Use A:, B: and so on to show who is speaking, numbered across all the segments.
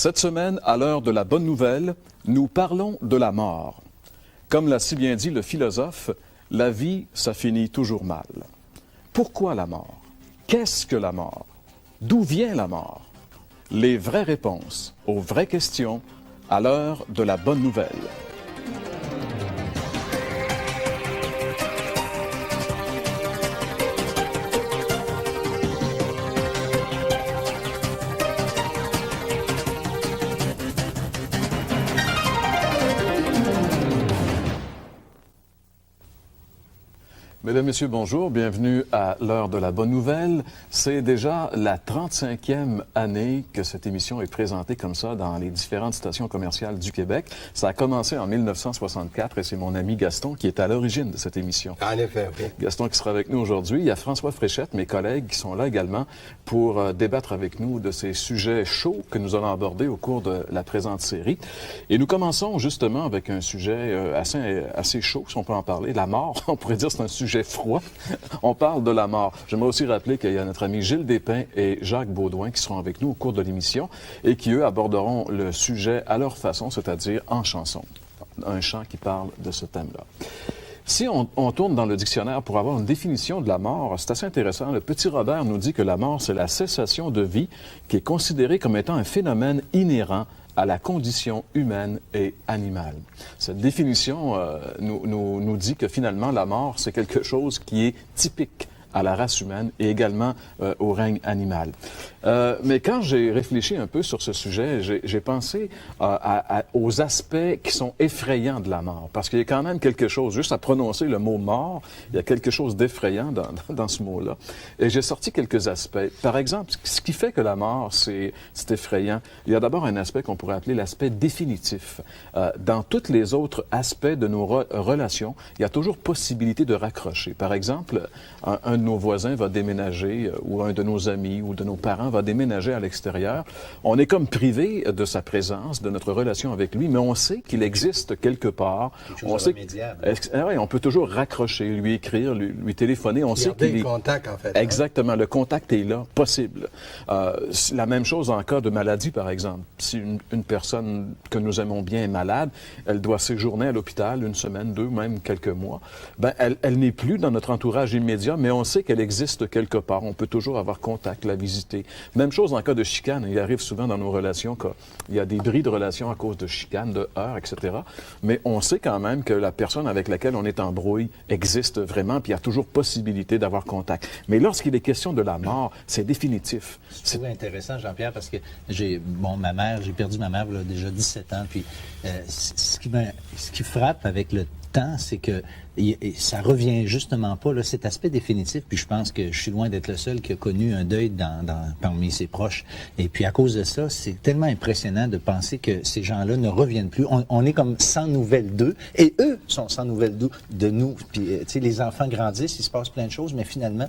A: Cette semaine, à l'heure de la bonne nouvelle, nous parlons de la mort. Comme l'a si bien dit le philosophe, la vie, ça finit toujours mal. Pourquoi la mort? Qu'est-ce que la mort? D'où vient la mort? Les vraies réponses aux vraies questions à l'heure de la bonne nouvelle. Mesdames, Messieurs, bonjour. Bienvenue à l'heure de la bonne nouvelle. C'est déjà la 35e année que cette émission est présentée comme ça dans les différentes stations commerciales du Québec. Ça a commencé en 1964 et c'est mon ami Gaston qui est à l'origine de cette émission.
B: En effet, oui.
A: Gaston qui sera avec nous aujourd'hui. Il y a François Fréchette, mes collègues, qui sont là également pour débattre avec nous de ces sujets chauds que nous allons aborder au cours de la présente série. Et nous commençons justement avec un sujet assez chaud, si on peut en parler, la mort. On pourrait dire que c'est un sujet froid. On parle de la mort. J'aimerais aussi rappeler qu'il y a notre ami Gilles Despins et Jacques Baudouin qui seront avec nous au cours de l'émission et qui, eux, aborderont le sujet à leur façon, c'est-à-dire en chanson. Un chant qui parle de ce thème-là. Si on tourne dans le dictionnaire pour avoir une définition de la mort, c'est assez intéressant. Le petit Robert nous dit que la mort, c'est la cessation de vie qui est considérée comme étant un phénomène inhérent à la condition humaine et animale. Cette définition nous dit que finalement, la mort, c'est quelque chose qui est typique à la race humaine et également au règne animal. Mais quand j'ai réfléchi un peu sur ce sujet, j'ai pensé aux aspects qui sont effrayants de la mort. Parce qu'il y a quand même quelque chose, juste à prononcer le mot mort, il y a quelque chose d'effrayant dans ce mot-là. Et j'ai sorti quelques aspects. Par exemple, ce qui fait que la mort, c'est effrayant, il y a d'abord un aspect qu'on pourrait appeler l'aspect définitif. Dans tous les autres aspects de nos relations, il y a toujours possibilité de raccrocher. Par exemple, un de nos voisins va déménager, ou un de nos amis ou de nos parents va déménager à l'extérieur. On est comme privé de sa présence, de notre relation avec lui, mais on sait qu'il existe quelque part.
B: On sait
A: on peut toujours raccrocher, lui écrire, lui téléphoner. On sait qu'il
B: est contact, en fait.
A: Exactement, le contact est là, possible. La même chose en cas de maladie, par exemple. Si une personne que nous aimons bien est malade, elle doit séjourner à l'hôpital une semaine, deux, même quelques mois. Ben, elle n'est plus dans notre entourage immédiat, mais on sait qu'elle existe quelque part. On peut toujours avoir contact, la visiter. Même chose en cas de chicane. Il arrive souvent dans nos relations qu'il y a des bris de relations à cause de chicanes, de heurts, etc. Mais on sait quand même que la personne avec laquelle on est en brouille existe vraiment, puis il y a toujours possibilité d'avoir contact. Mais lorsqu'il est question de la mort, c'est définitif.
C: Je trouve intéressant, Jean-Pierre, parce que j'ai perdu ma mère il y a déjà 17 ans, puis ce qui frappe avec le temps, c'est que ça revient justement pas, là, cet aspect définitif, puis je pense que je suis loin d'être le seul qui a connu un deuil parmi ses proches. Et puis à cause de ça, c'est tellement impressionnant de penser que ces gens-là ne reviennent plus. On est comme sans nouvelles d'eux, et eux sont sans nouvelles de nous. Puis, tu sais, les enfants grandissent, il se passe plein de choses, mais finalement,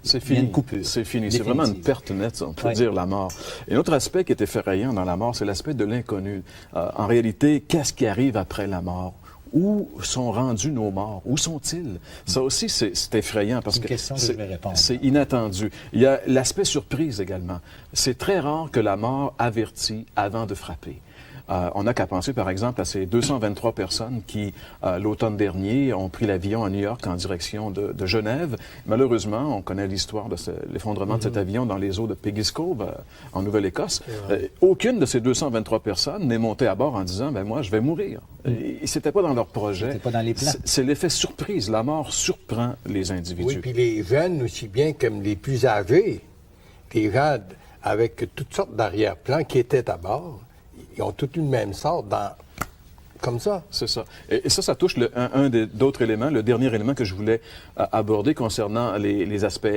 A: c'est fini. C'est fini. C'est vraiment une perte nette, on peut dire, la mort. Et un autre aspect qui est effrayant dans la mort, c'est l'aspect de l'inconnu. En réalité, qu'est-ce qui arrive après la mort? Où sont rendus nos morts? Où sont-ils? Ça aussi, c'est effrayant parce que c'est inattendu. Il y a l'aspect surprise également. C'est très rare que la mort avertit avant de frapper. On n'a qu'à penser, par exemple, à ces 223 personnes qui, l'automne dernier, ont pris l'avion à New York en direction de Genève. Malheureusement, on connaît l'histoire de l'effondrement de cet avion dans les eaux de Peggy's Cove, en Nouvelle-Écosse. Aucune de ces 223 personnes n'est montée à bord en disant « ben moi, je vais mourir ». C'était pas dans leur projet.
C: C'était pas dans les plans.
A: C'est l'effet surprise. La mort surprend les individus.
B: Oui, puis les jeunes aussi bien comme les plus âgés, les gens avec toutes sortes d'arrière-plans qui étaient à bord, ils ont tous eu le même sort comme ça.
A: C'est ça. Et ça touche d'autres éléments, le dernier élément que je voulais aborder concernant les aspects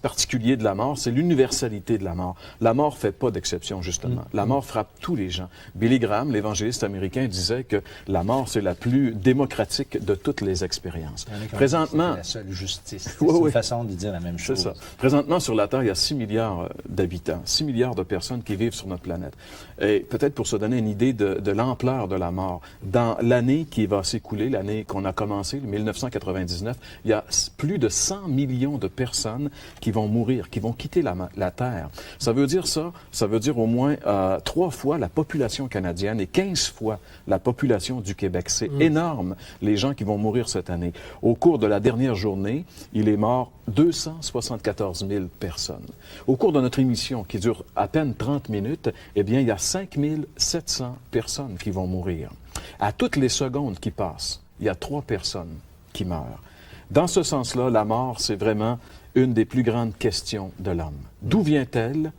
A: particulier de la mort, c'est l'universalité de la mort. La mort fait pas d'exception, justement. La mort frappe tous les gens. Billy Graham, l'évangéliste américain, disait que la mort, c'est la plus démocratique de toutes les expériences. Présentement...
C: C'est la seule justice. C'est une façon de dire la même chose.
A: C'est ça. Présentement, sur la Terre, il y a 6 milliards d'habitants, 6 milliards de personnes qui vivent sur notre planète. Et peut-être pour se donner une idée de l'ampleur de la mort, dans l'année qui va s'écouler, l'année qu'on a commencé, 1999, il y a plus de 100 millions de personnes qui vont mourir, qui vont quitter la Terre. Ça veut dire au moins 3 fois la population canadienne et 15 fois la population du Québec. C'est énorme, les gens qui vont mourir cette année. Au cours de la dernière journée, il est mort 274 000 personnes. Au cours de notre émission, qui dure à peine 30 minutes, eh bien, il y a 5 700 personnes qui vont mourir. À toutes les secondes qui passent, il y a 3 personnes qui meurent. Dans ce sens-là, la mort, c'est vraiment une des plus grandes questions de l'homme. D'où vient-elle?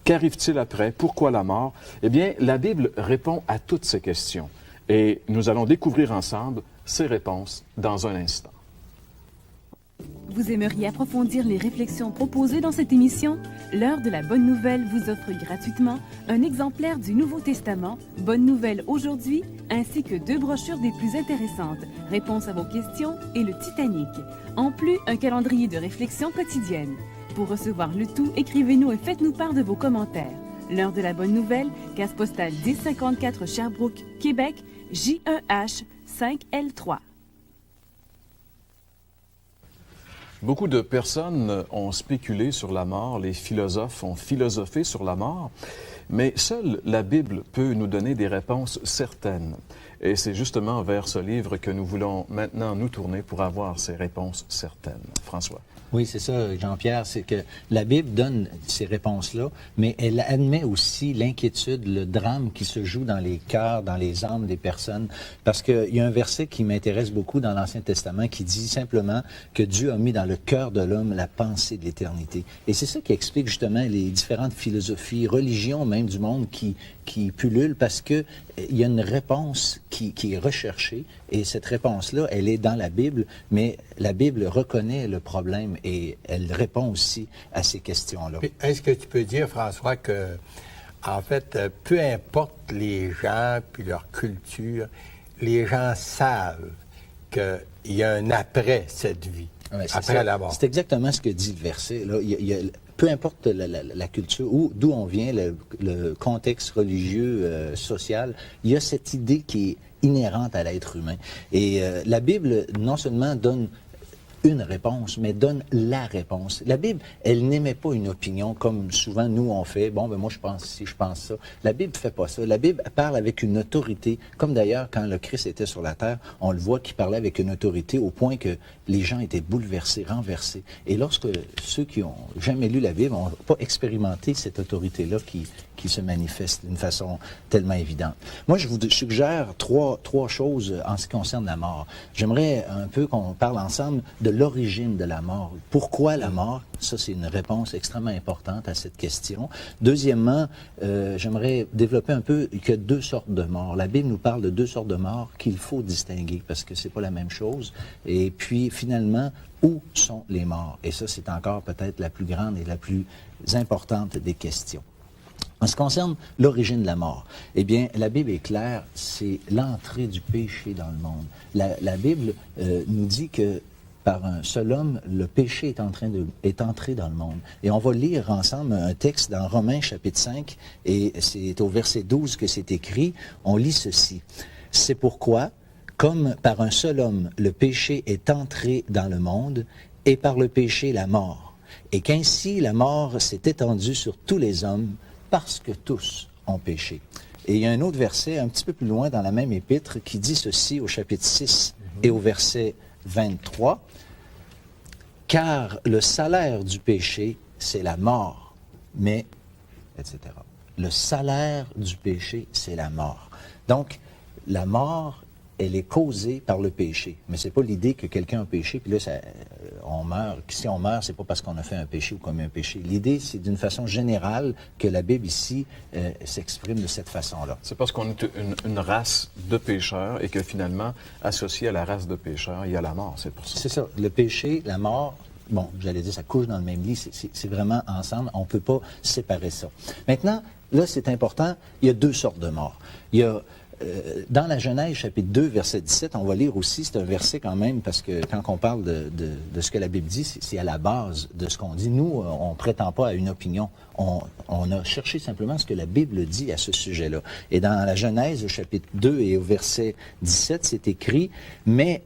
A: Qu'arrive-t-il après? Pourquoi la mort? Eh bien, la Bible répond à toutes ces questions. Et nous allons découvrir ensemble ces réponses dans un instant.
D: Vous aimeriez approfondir les réflexions proposées dans cette émission? L'heure de la bonne nouvelle vous offre gratuitement un exemplaire du Nouveau Testament, Bonne Nouvelle aujourd'hui, ainsi que 2 brochures des plus intéressantes, Réponses à vos questions et le Titanic. En plus, un calendrier de réflexion quotidienne. Pour recevoir le tout, écrivez-nous et faites-nous part de vos commentaires. L'heure de la bonne nouvelle, case postale 1054 Sherbrooke, Québec, J1H 5L3.
A: Beaucoup de personnes ont spéculé sur la mort, les philosophes ont philosophé sur la mort, mais seule la Bible peut nous donner des réponses certaines. Et c'est justement vers ce livre que nous voulons maintenant nous tourner pour avoir ces réponses certaines. François.
C: Oui, c'est ça, Jean-Pierre, c'est que la Bible donne ces réponses-là, mais elle admet aussi l'inquiétude, le drame qui se joue dans les cœurs, dans les âmes des personnes. Parce qu'il y a un verset qui m'intéresse beaucoup dans l'Ancien Testament qui dit simplement que Dieu a mis dans le cœur de l'homme la pensée de l'éternité. Et c'est ça qui explique justement les différentes philosophies, religions même du monde qui pullulent, parce que il y a une réponse qui est recherchée, et cette réponse-là, elle est dans la Bible, mais la Bible reconnaît le problème et elle répond aussi à ces questions-là.
B: Est-ce que tu peux dire, François, que, en fait, peu importe les gens puis leur culture, les gens savent qu'il y a un après cette vie, après la mort.
C: C'est exactement ce que dit le verset. Là. Peu importe la culture, d'où on vient, le contexte religieux, social, il y a cette idée qui est inhérente à l'être humain. Et la Bible, non seulement donne une réponse, mais donne la réponse. La Bible, elle n'émet pas une opinion comme souvent nous on fait. Bon, ben moi je pense ci, je pense ça. La Bible fait pas ça. La Bible parle avec une autorité, comme d'ailleurs quand le Christ était sur la terre, on le voit qu'il parlait avec une autorité au point que les gens étaient bouleversés, renversés. Et lorsque ceux qui ont jamais lu la Bible n'ont pas expérimenté cette autorité-là qui se manifeste d'une façon tellement évidente. Moi, je vous suggère trois choses en ce qui concerne la mort. J'aimerais un peu qu'on parle ensemble de l'origine de la mort. Pourquoi la mort? Ça, c'est une réponse extrêmement importante à cette question. Deuxièmement, j'aimerais développer un peu qu'il y a 2 sortes de morts. La Bible nous parle de 2 sortes de morts qu'il faut distinguer parce que c'est pas la même chose. Et puis, finalement, où sont les morts? Et ça, c'est encore peut-être la plus grande et la plus importante des questions. En ce qui concerne l'origine de la mort, eh bien, la Bible est claire, c'est l'entrée du péché dans le monde. La Bible nous dit que par un seul homme, le péché est entré dans le monde. Et on va lire ensemble un texte dans Romains chapitre 5, et c'est au verset 12 que c'est écrit. On lit ceci. « C'est pourquoi, comme par un seul homme, le péché est entré dans le monde, et par le péché la mort, et qu'ainsi la mort s'est étendue sur tous les hommes, parce que tous ont péché. » Et il y a un autre verset un petit peu plus loin dans la même épître qui dit ceci au chapitre 6 et au verset 23. « Car le salaire du péché, c'est la mort, mais... » etc. Le salaire du péché, c'est la mort. Donc, la mort, elle est causée par le péché. Mais c'est pas l'idée que quelqu'un a péché, puis là, on meurt. Si on meurt, c'est pas parce qu'on a fait un péché ou commis un péché. L'idée, c'est d'une façon générale que la Bible ici s'exprime de cette façon-là.
A: C'est parce qu'on est une race de pécheurs et que finalement, associé à la race de pécheurs, il y a la mort, c'est pour ça.
C: C'est ça. Le péché, la mort, bon, j'allais dire, ça couche dans le même lit, c'est vraiment ensemble. On peut pas séparer ça. Maintenant, là, c'est important, il y a 2 sortes de morts. Il y a dans la Genèse, chapitre 2, verset 17, on va lire aussi, c'est un verset quand même, parce que quand on parle de ce que la Bible dit, c'est à la base de ce qu'on dit. Nous, on ne prétend pas à une opinion. On a cherché simplement ce que la Bible dit à ce sujet-là. Et dans la Genèse, chapitre 2 et au verset 17, c'est écrit « Mais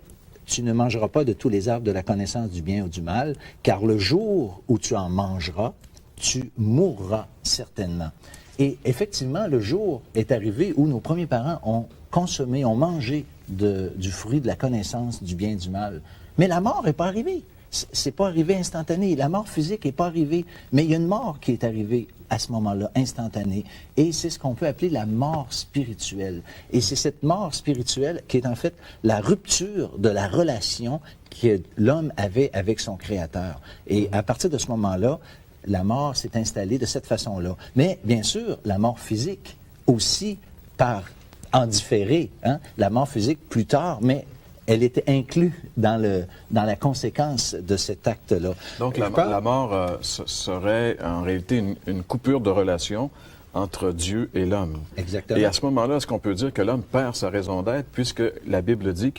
C: tu ne mangeras pas de tous les arbres de la connaissance du bien ou du mal, car le jour où tu en mangeras, tu mourras certainement. Et effectivement, le jour est arrivé où nos premiers parents ont consommé, ont mangé du fruit de la connaissance du bien et du mal. Mais la mort n'est pas arrivée. C'est pas arrivé instantané. La mort physique n'est pas arrivée. Mais il y a une mort qui est arrivée à ce moment-là, instantanée. Et c'est ce qu'on peut appeler la mort spirituelle. Et c'est cette mort spirituelle qui est en fait la rupture de la relation que l'homme avait avec son Créateur. Et à partir de ce moment-là, la mort s'est installée de cette façon-là. Mais bien sûr, la mort physique aussi en différé. Hein? La mort physique plus tard, mais elle était inclue dans la conséquence de cet acte-là.
A: Donc la mort serait en réalité une coupure de relation entre Dieu et l'homme.
C: Exactement.
A: Et à ce moment-là, est-ce qu'on peut dire que l'homme perd sa raison d'être, puisque la Bible dit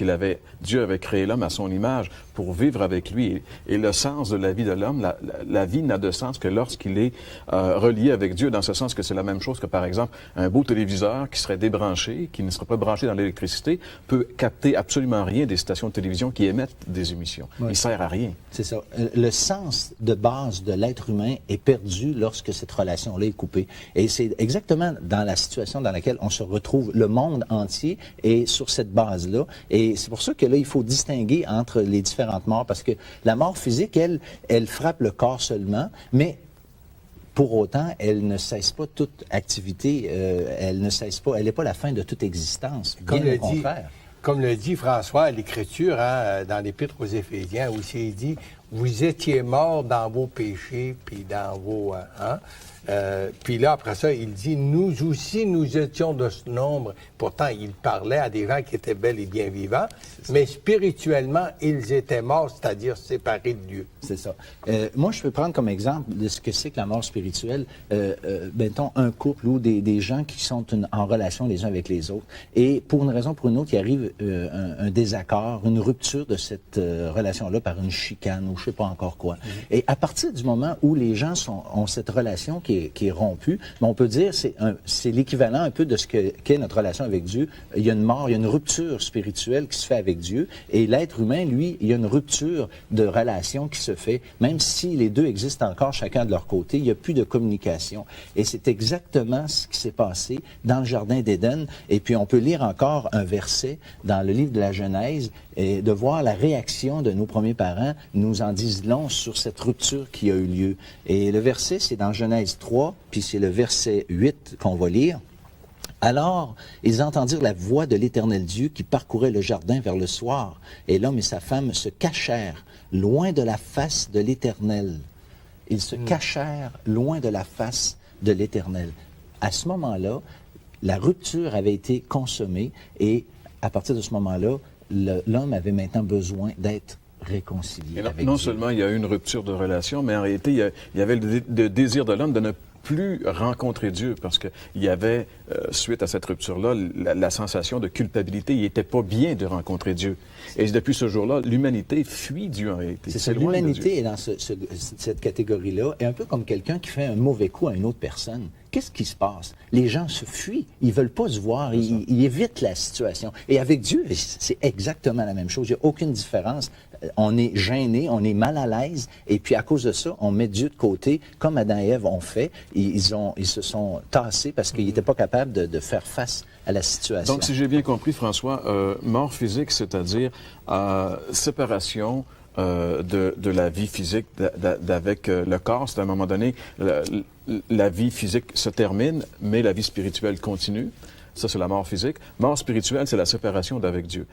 A: Dieu avait créé l'homme à son image pour vivre avec lui. Et le sens de la vie de l'homme, la vie n'a de sens que lorsqu'il est relié avec Dieu, dans ce sens que c'est la même chose que, par exemple, un beau téléviseur qui serait débranché, qui ne serait pas branché dans l'électricité, peut capter absolument rien des stations de télévision qui émettent des émissions. Oui. Il sert à rien.
C: C'est ça. Le sens de base de l'être humain est perdu lorsque cette relation-là est coupée. Et c'est exactement dans la situation dans laquelle on se retrouve, le monde entier est sur cette base-là. Et c'est pour ça que là, il faut distinguer entre les différentes morts, parce que la mort physique, elle frappe le corps seulement, mais pour autant, elle ne cesse pas toute activité, elle n'est pas la fin de toute existence, bien au contraire.
B: Comme le dit François à l'Écriture, dans l'Épître aux Éphésiens, où il dit « Vous étiez morts dans vos péchés, puis dans vos... puis là, après ça, il dit « Nous aussi, nous étions de ce nombre. » Pourtant, il parlait à des gens qui étaient bel et bien vivants, mais spirituellement, ils étaient morts, c'est-à-dire séparés de Dieu.
C: C'est ça. Moi, je peux prendre comme exemple de ce que c'est que la mort spirituelle, mettons, un couple ou des gens qui sont en relation les uns avec les autres. Et pour une raison ou pour une autre, il arrive un désaccord, une rupture de cette relation-là par une chicane ou je ne sais pas encore quoi. Et à partir du moment où les gens ont cette relation qui est rompue, on peut dire c'est l'équivalent un peu de ce qu'est notre relation avec Dieu. Il y a une mort, il y a une rupture spirituelle qui se fait avec Dieu. Et l'être humain, lui, il y a une rupture de relation qui se fait, même si les deux existent encore chacun de leur côté, il n'y a plus de communication. Et c'est exactement ce qui s'est passé dans le Jardin d'Éden. Et puis on peut lire encore un verset dans le livre de la Genèse et de voir la réaction de nos premiers parents nous en disent long sur cette rupture qui a eu lieu. Et le verset, c'est dans Genèse 3, puis c'est le verset 8 qu'on va lire. Alors, ils entendirent la voix de l'Éternel Dieu qui parcourait le jardin vers le soir, et l'homme et sa femme se cachèrent loin de la face de l'Éternel. Ils se cachèrent loin de la face de l'Éternel. À ce moment-là, la rupture avait été consommée, et à partir de ce moment-là, l'homme avait maintenant besoin d'être réconcilié avec Dieu.
A: Non seulement il y a eu une rupture de relation, mais en réalité, il y avait le désir de l'homme de ne plus rencontrer Dieu, parce qu'il y avait, suite à cette rupture-là, la sensation de culpabilité. Il n'était pas bien de rencontrer Dieu. Et depuis ce jour-là, l'humanité fuit Dieu en réalité.
C: C'est ça, l'humanité est dans cette catégorie-là, et un peu comme quelqu'un qui fait un mauvais coup à une autre personne. Qu'est-ce qui se passe? Les gens se fuient, ils ne veulent pas se voir, ils évitent la situation. Et avec Dieu, c'est exactement la même chose, il n'y a aucune différence. On est gêné, on est mal à l'aise, et puis à cause de ça, on met Dieu de côté, comme Adam et Ève ont fait. Ils se sont tassés parce qu'ils n'étaient pas capables de faire face à la situation.
A: Donc, si j'ai bien compris, François, mort physique, c'est-à-dire séparation de la vie physique d'avec le corps. C'est à un moment donné, la vie physique se termine, mais la vie spirituelle continue. Ça, c'est la mort physique. Mort spirituelle, c'est la séparation d'avec Dieu.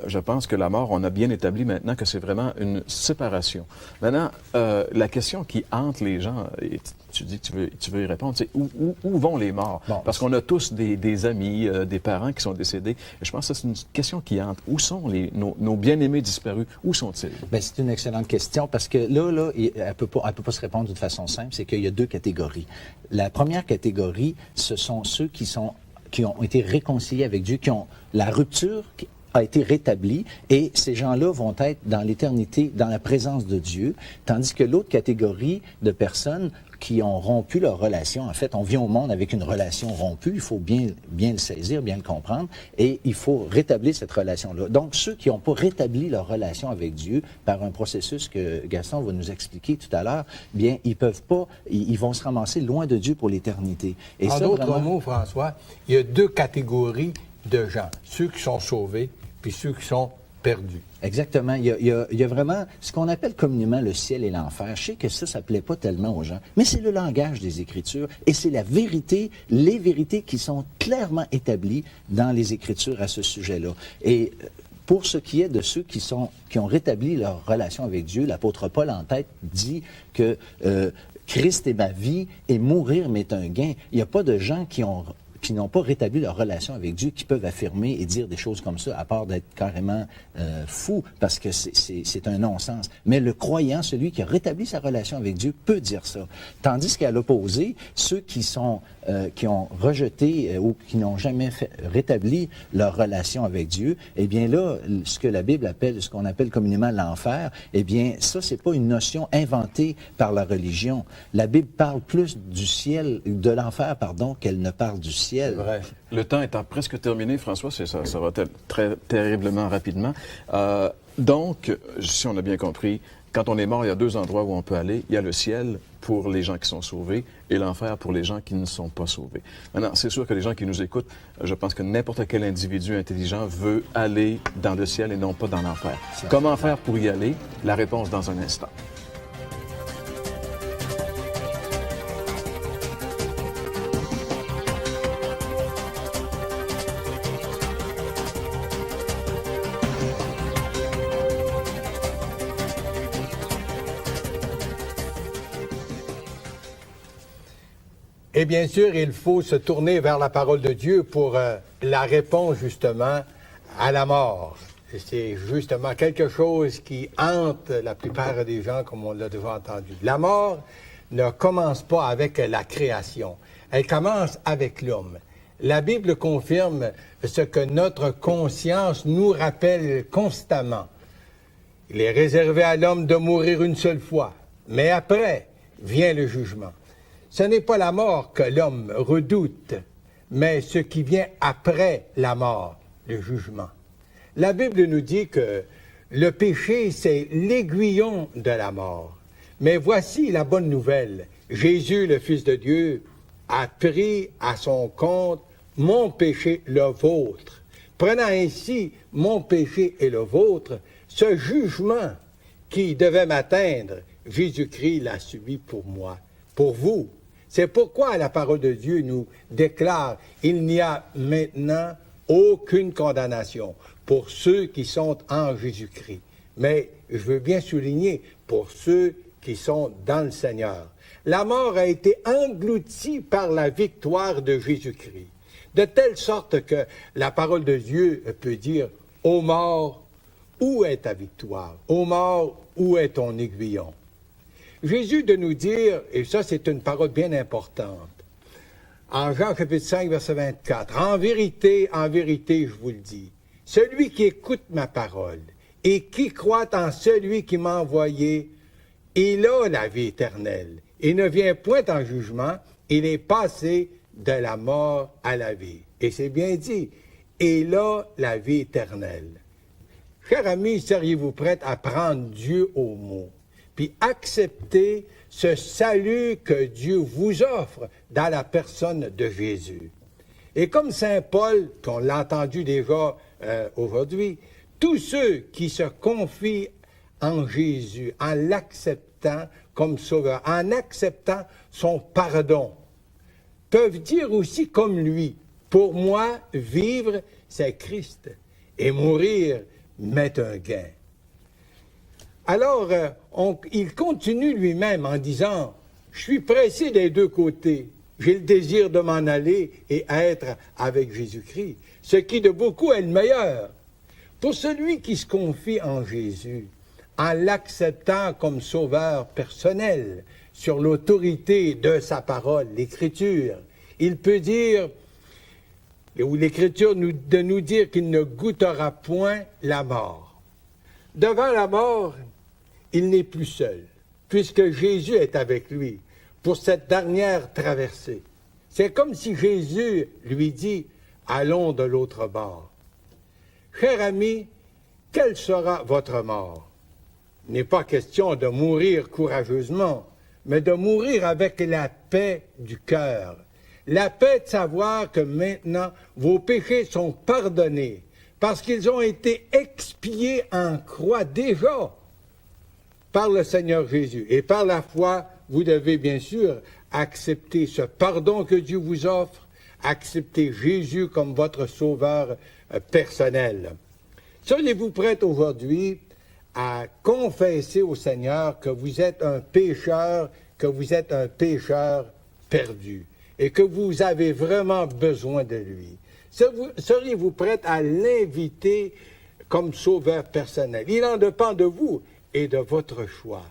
A: Je pense que la mort, on a bien établi maintenant que c'est vraiment une séparation. Maintenant, la question qui hante les gens, et tu dis que tu veux y répondre, c'est où vont les morts? Bon, parce qu'on a tous des amis, des parents qui sont décédés. Et je pense que c'est une question qui hante. Où sont nos bien-aimés disparus? Où sont-ils? Bien,
C: c'est une excellente question parce que là, elle peut pas se répondre de façon simple. C'est qu'il y a deux catégories. La première catégorie, ce sont ceux qui ont été réconciliés avec Dieu, qui ont la rupture a été rétablie, et ces gens-là vont être dans l'éternité, dans la présence de Dieu, tandis que l'autre catégorie de personnes qui ont rompu leur relation. En fait, on vient au monde avec une relation rompue. Il faut bien le saisir, bien le comprendre, et il faut rétablir cette relation-là. Donc, ceux qui n'ont pas rétabli leur relation avec Dieu par un processus que Gaston va nous expliquer tout à l'heure, bien, ils peuvent pas, ils vont se ramasser loin de Dieu pour l'éternité. Et
B: en
C: ça,
B: d'autres
C: vraiment...
B: mots, François, il y a deux catégories de gens. Ceux qui sont sauvés, puis ceux qui sont perdus.
C: Exactement. Il y a vraiment ce qu'on appelle communément le ciel et l'enfer. Je sais que ça plaît pas tellement aux gens, mais c'est le langage des Écritures et c'est la vérité, les vérités qui sont clairement établies dans les Écritures à ce sujet-là. Et pour ce qui est de ceux qui ont rétabli leur relation avec Dieu, l'apôtre Paul en tête dit que Christ est ma vie et mourir m'est un gain. Il n'y a pas de gens qui n'ont pas rétabli leur relation avec Dieu, qui peuvent affirmer et dire des choses comme ça, à part d'être carrément fou, parce que c'est un non-sens. Mais le croyant, celui qui a rétabli sa relation avec Dieu, peut dire ça. Tandis qu'à l'opposé, ceux qui ont rejeté ou qui n'ont jamais rétabli leur relation avec Dieu, eh bien là, ce que la Bible appelle, ce qu'on appelle communément l'enfer, eh bien ça, c'est pas une notion inventée par la religion. La Bible parle plus du ciel, de l'enfer, pardon, qu'elle ne parle du ciel.
B: Vrai.
A: Le temps étant presque terminé, François, ça va très terriblement rapidement. Donc, si on a bien compris, quand on est mort, il y a deux endroits où on peut aller. Il y a le ciel pour les gens qui sont sauvés et l'enfer pour les gens qui ne sont pas sauvés. Maintenant, c'est sûr que les gens qui nous écoutent, je pense que n'importe quel individu intelligent veut aller dans le ciel et non pas dans l'enfer. Comment faire pour y aller? La réponse dans un instant.
B: Et bien sûr, il faut se tourner vers la parole de Dieu pour la réponse, justement, à la mort. C'est justement quelque chose qui hante la plupart des gens, comme on l'a déjà entendu. La mort ne commence pas avec la création. Elle commence avec l'homme. La Bible confirme ce que notre conscience nous rappelle constamment. Il est réservé à l'homme de mourir une seule fois, mais après vient le jugement. Ce n'est pas la mort que l'homme redoute, mais ce qui vient après la mort, le jugement. La Bible nous dit que le péché, c'est l'aiguillon de la mort. Mais voici la bonne nouvelle. Jésus, le Fils de Dieu, a pris à son compte mon péché, le vôtre. Prenant ainsi mon péché et le vôtre, ce jugement qui devait m'atteindre, Jésus-Christ l'a subi pour moi, pour vous. C'est pourquoi la parole de Dieu nous déclare « Il n'y a maintenant aucune condamnation pour ceux qui sont en Jésus-Christ. » Mais je veux bien souligner, pour ceux qui sont dans le Seigneur. La mort a été engloutie par la victoire de Jésus-Christ, de telle sorte que la parole de Dieu peut dire « Ô mort, où est ta victoire? Ô mort, où est ton aiguillon? » Jésus de nous dire, et ça c'est une parole bien importante, en Jean chapitre 5, verset 24, « En vérité, je vous le dis, celui qui écoute ma parole et qui croit en celui qui m'a envoyé, il a la vie éternelle. Il ne vient point en jugement, il est passé de la mort à la vie. » Et c'est bien dit, « Il a la vie éternelle. » Chers amis, seriez-vous prêts à prendre Dieu au mot? Puis accepter ce salut que Dieu vous offre dans la personne de Jésus. Et comme Saint Paul, qu'on l'a entendu déjà aujourd'hui, tous ceux qui se confient en Jésus, en l'acceptant comme sauveur, en acceptant son pardon, peuvent dire aussi comme lui, « Pour moi, vivre, c'est Christ, et mourir m'est un gain. » Alors, il continue lui-même en disant, « Je suis pressé des deux côtés. J'ai le désir de m'en aller et être avec Jésus-Christ, ce qui de beaucoup est le meilleur. » Pour celui qui se confie en Jésus, en l'acceptant comme sauveur personnel, sur l'autorité de sa parole, l'Écriture, il peut dire, ou l'Écriture de nous dire qu'il ne goûtera point la mort. Devant la mort, il n'est plus seul, puisque Jésus est avec lui. pour cette dernière traversée. C'est comme si Jésus lui dit « Allons de l'autre bord ». Cher ami, quelle sera votre mort? Il n'est pas question de mourir courageusement, mais de mourir avec la paix du cœur. La paix de savoir que maintenant vos péchés sont pardonnés parce qu'ils ont été expiés en croix déjà par le Seigneur Jésus. Et par la foi, vous devez bien sûr accepter ce pardon que Dieu vous offre, accepter Jésus comme votre sauveur personnel. Seriez-vous prête aujourd'hui à confesser au Seigneur que vous êtes un pécheur, perdu et que vous avez vraiment besoin de lui? Seriez-vous prête à l'inviter comme sauveur personnel? Il en dépend de vous et de votre choix.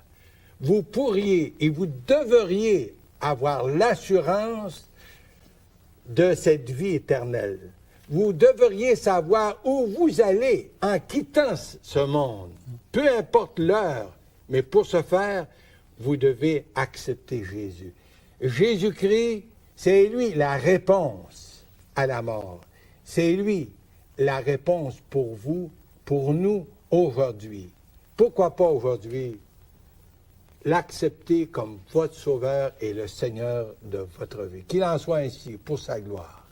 B: Vous pourriez et vous devriez avoir l'assurance de cette vie éternelle. Vous devriez savoir où vous allez en quittant ce monde, peu importe l'heure, mais pour ce faire, vous devez accepter Jésus. Jésus-Christ, c'est lui la réponse à la mort. C'est lui la réponse pour vous, pour nous, aujourd'hui. Pourquoi pas aujourd'hui l'accepter comme votre Sauveur et le Seigneur de votre vie? Qu'il en soit ainsi pour sa gloire.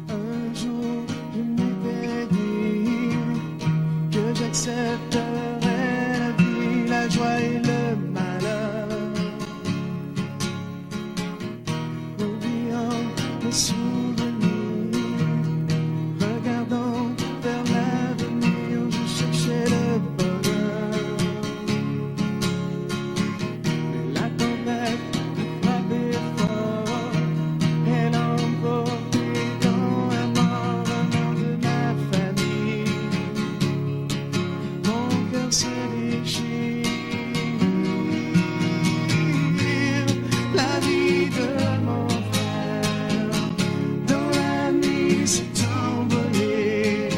E: Un jour, je m'étais dit que j'accepterais la vie, la joie et le malheur. Oubliant mes souvenirs, regardant vers l'avenir, je cherchais le bonheur. Mais la tempête a frappé fort, elle a emporté dans la mort un membre de ma famille. Mon cœur se déchire, la vie de mon frère dans la nuit s'est envolée.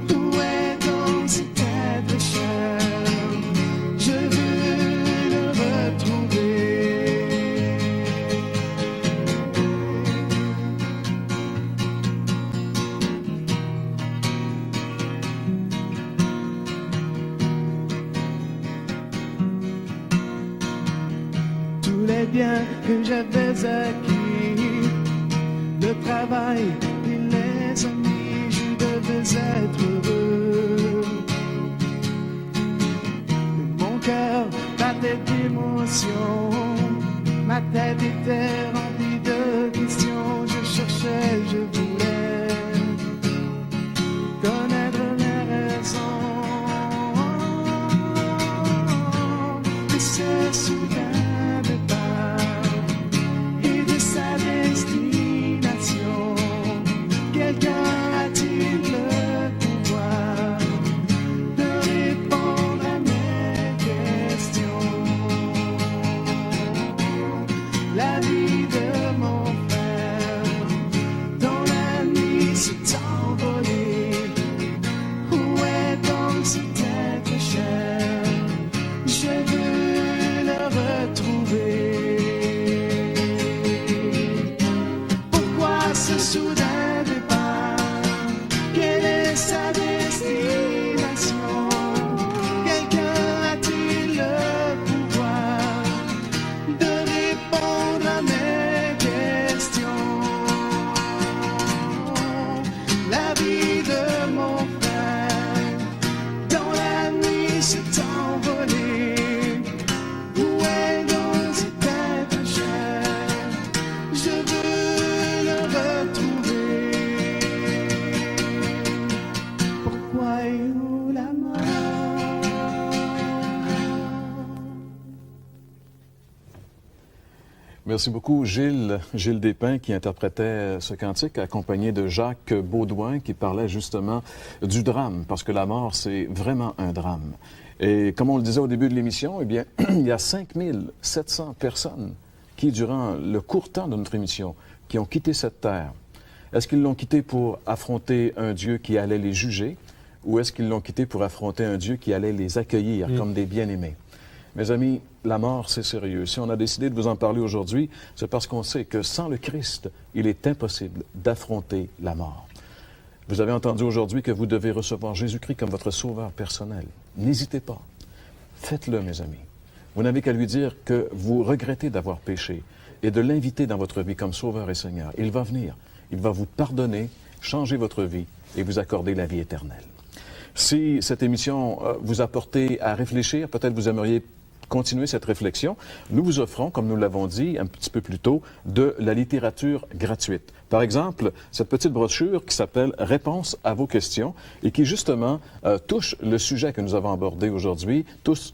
E: Où est donc cet être cher? Je veux le retrouver. Tous les biens que j'avais acquis, le travail et les amis, je devais être heureux. Mon cœur battait d'émotion, ma tête était remplie de questions. Je cherchais, je voulais connaître les raisons de ce soudain départ et de sa destination. Quelqu'un a-t-il le pouvoir de répondre à mes questions? La vie de mon frère dans la nuit s'est envolée. Où est donc cet être cher? Je veux le retrouver. Pourquoi ce soudain départ? Quelle est sa destination? Quelqu'un a-t-il le pouvoir de répondre à mes questions? La vie de mon frère dans la nuit s'est envolée. Où est donc cet être cher? Je veux le retrouver. Pourquoi et où la mort?
A: Merci beaucoup, Gilles Despins, qui interprétait ce cantique, accompagné de Jacques Baudouin, qui parlait justement du drame, parce que la mort, c'est vraiment un drame. Et comme on le disait au début de l'émission, eh bien, il y a 5700 personnes qui, durant le court temps de notre émission, qui ont quitté cette terre. Est-ce qu'ils l'ont quitté pour affronter un Dieu qui allait les juger ou est-ce qu'ils l'ont quitté pour affronter un Dieu qui allait les accueillir comme des bien-aimés? Mes amis, la mort, c'est sérieux. Si on a décidé de vous en parler aujourd'hui, c'est parce qu'on sait que sans le Christ, il est impossible d'affronter la mort. Vous avez entendu aujourd'hui que vous devez recevoir Jésus-Christ comme votre sauveur personnel. N'hésitez pas. Faites-le, mes amis. Vous n'avez qu'à lui dire que vous regrettez d'avoir péché et de l'inviter dans votre vie comme sauveur et Seigneur. Il va venir. Il va vous pardonner, changer votre vie et vous accorder la vie éternelle. Si cette émission vous a porté à réfléchir, peut-être vous aimeriez continuer cette réflexion, nous vous offrons, comme nous l'avons dit un petit peu plus tôt, de la littérature gratuite. Par exemple, cette petite brochure qui s'appelle « Réponse à vos questions » et qui, justement, touche le sujet que nous avons abordé aujourd'hui, touche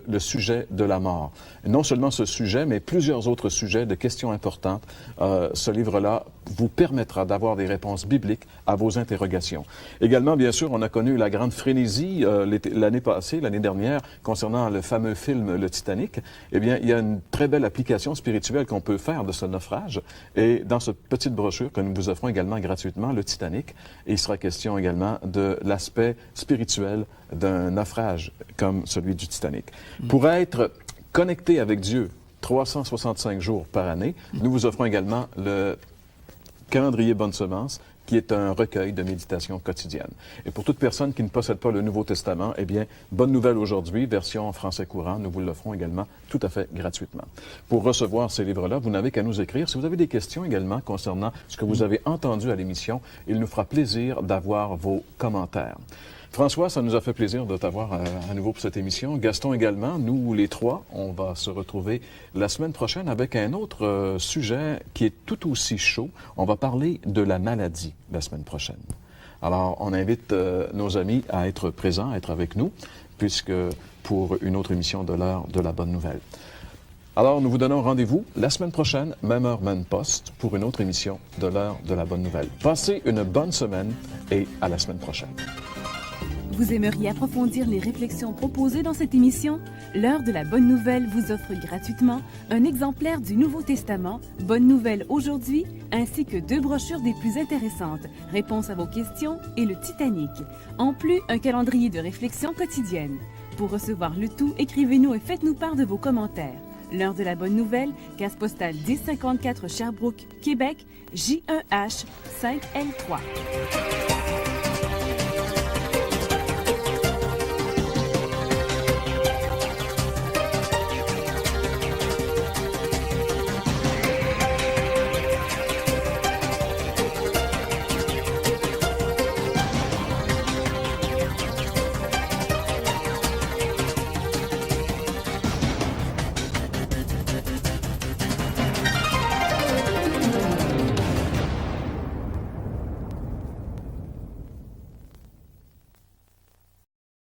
A: le sujet de la mort. Non seulement ce sujet, mais plusieurs autres sujets de questions importantes. Ce livre-là vous permettra d'avoir des réponses bibliques à vos interrogations. Également, bien sûr, on a connu la grande frénésie l'année dernière, concernant le fameux film Le Titanic. Eh bien, il y a une très belle application spirituelle qu'on peut faire de ce naufrage. Et dans ce petit brochure que nous vous offrons également gratuitement, le Titanic. Et il sera question également de l'aspect spirituel d'un naufrage comme celui du Titanic. Pour être connecté avec Dieu 365 jours par année, nous vous offrons également le calendrier Bonne Semence, qui est un recueil de méditation quotidienne. Et pour toute personne qui ne possède pas le Nouveau Testament, eh bien, bonne nouvelle aujourd'hui, version en français courant, nous vous l'offrons également tout à fait gratuitement. Pour recevoir ces livres-là, vous n'avez qu'à nous écrire. Si vous avez des questions également concernant ce que vous avez entendu à l'émission, il nous fera plaisir d'avoir vos commentaires. François, ça nous a fait plaisir de t'avoir à nouveau pour cette émission. Gaston également, nous les trois, on va se retrouver la semaine prochaine avec un autre sujet qui est tout aussi chaud. On va parler de la maladie la semaine prochaine. Alors, on invite nos amis à être présents, à être avec nous, puisque pour une autre émission de l'heure de la bonne nouvelle. Alors, nous vous donnons rendez-vous la semaine prochaine, même heure, même poste, pour une autre émission de l'heure de la bonne nouvelle. Passez une bonne semaine et à la semaine prochaine.
D: Vous aimeriez approfondir les réflexions proposées dans cette émission? L'heure de la bonne nouvelle vous offre gratuitement un exemplaire du Nouveau Testament, Bonne Nouvelle aujourd'hui, ainsi que 2 brochures des plus intéressantes, Réponse à vos questions et le Titanic. En plus, un calendrier de réflexion quotidienne. Pour recevoir le tout, écrivez-nous et faites-nous part de vos commentaires. L'heure de la bonne nouvelle, case postale 1054 Sherbrooke, Québec, J1H 5L3.